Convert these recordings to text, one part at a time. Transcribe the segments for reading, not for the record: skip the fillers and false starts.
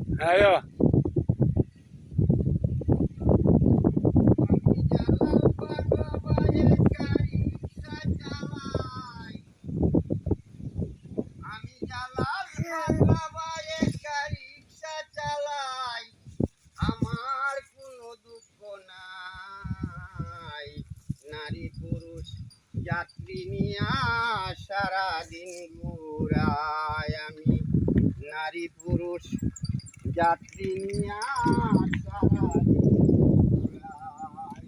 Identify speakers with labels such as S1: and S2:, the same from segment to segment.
S1: Ayo.
S2: আমার কোনো দুঃখ নাই, নারী পুরুষ যাত্রী নিয়া সারাদিন ঘুরাই আমি, নারী পুরুষ যাত্রী নিয়া সারাদিন ঘুরাই।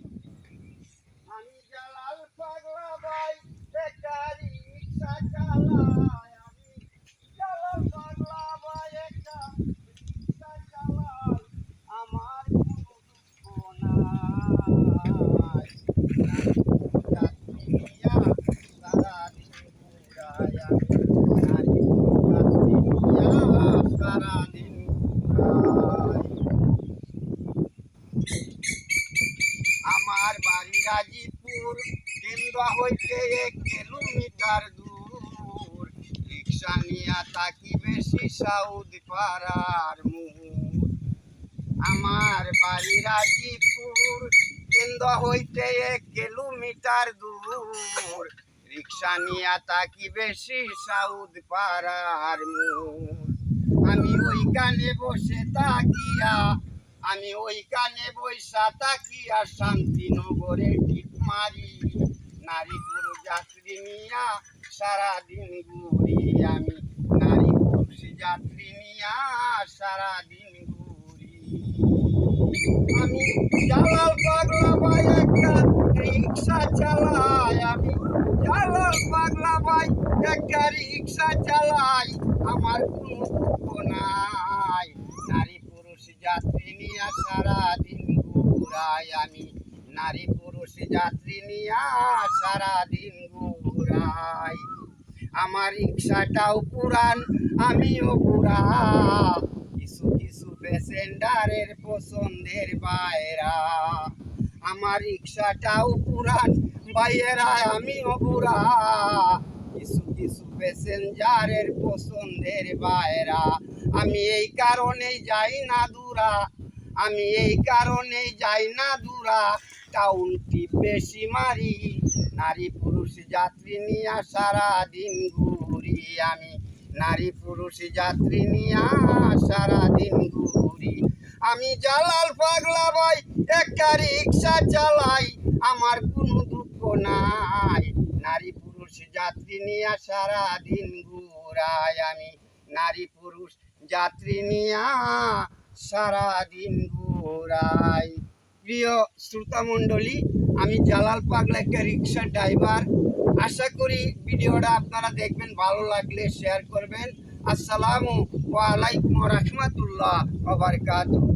S2: আমি জালাল পাগলা ভাই বেকারি রিক্সা চালাই, আমি জালাল পাগলা ভাই একা রিক্সা চালাই, আমার কোনো দুঃখ নাই, যাত্রী নিয়া সারাদিন ঘুরাই আমি, নারী যাত্রী নিয়া সারাদিন ঘুরাই। আমার বাড়ি গাজীপুর, কেন্দ্র হইতে 1 কিলোমিটার দূর, রিক্সা নিয়া থাকি বেশি সাউদ পাড়ার মুহুর। আমার বাড়ি গাজীপুর, কেন্দ্র হইতে 1 কিলোমিটার দূর, রিক্সা নিয়া থাকি বেশি সাউদ পাড়ার মুহুর। আমি ওইখানে বসে থাকিয়া, আমি ওইখানে বৈশা থাকিয়া শান্তিনগরে টিপ মারি, নারী পুরুষ যাত্রী নিয়া সারাদিন ঘুরি আমি, নারী পুরুষ যাত্রী নিয়া সারাদিন ঘুরি। আমি জালাল পাগলা ভাই একটা রিক্সা চালাই, আমি জালাল পাগলা ভাই একটা রিক্সা চালাই, আমার কোনো দুঃখ নাই, নারী পুরুষ যাত্রী নিয়া সারাদিন ঘুরাই আমি, নারী পুরুষ যাত্রী নিয়া সারাদিন ঘুরাই। আমার রিক্সাটাও পুরান, আমিও বুড়া, কিছু কিছু প্যাসেঞ্জারের পছন্দের বাইরা। আমার রিক্সাটাও পুরান ভাইয়েরা, আমিও বুড়া, কিছু কিছু প্যাসেঞ্জারের পছন্দের বাইরা। আমি এই কারণেই যাই না দূরা, আমি এই কারণেই যাই না দূরা, টাউন টিপ বেশি মারি, নারী পুরুষ যাত্রী নিয়া সারাদিন ঘুরি আমি, নারী পুরুষ যাত্রী নিয়া সারাদিন ঘুরি। আমি জালাল পাগলা ভাই একটা রিক্সা চালাই, আমার কোনো দুঃখ নাই, নারী পুরুষ যাত্রী নিয়া সারাদিন ঘুরাই আমি, নারী পুরুষ যাত্রী নিয়া সারাদিন ঘুরাই। প্রিয় শ্রোতা মণ্ডলী, আমি জালাল পাগলা একটা রিক্সা ড্রাইভার। আশা করি ভিডিওটা আপনারা দেখবেন, ভালো লাগলে শেয়ার করবেন। আসসালামু আলাইকুম রহমতুল্লাহ ওয়া বারাকাতুহু।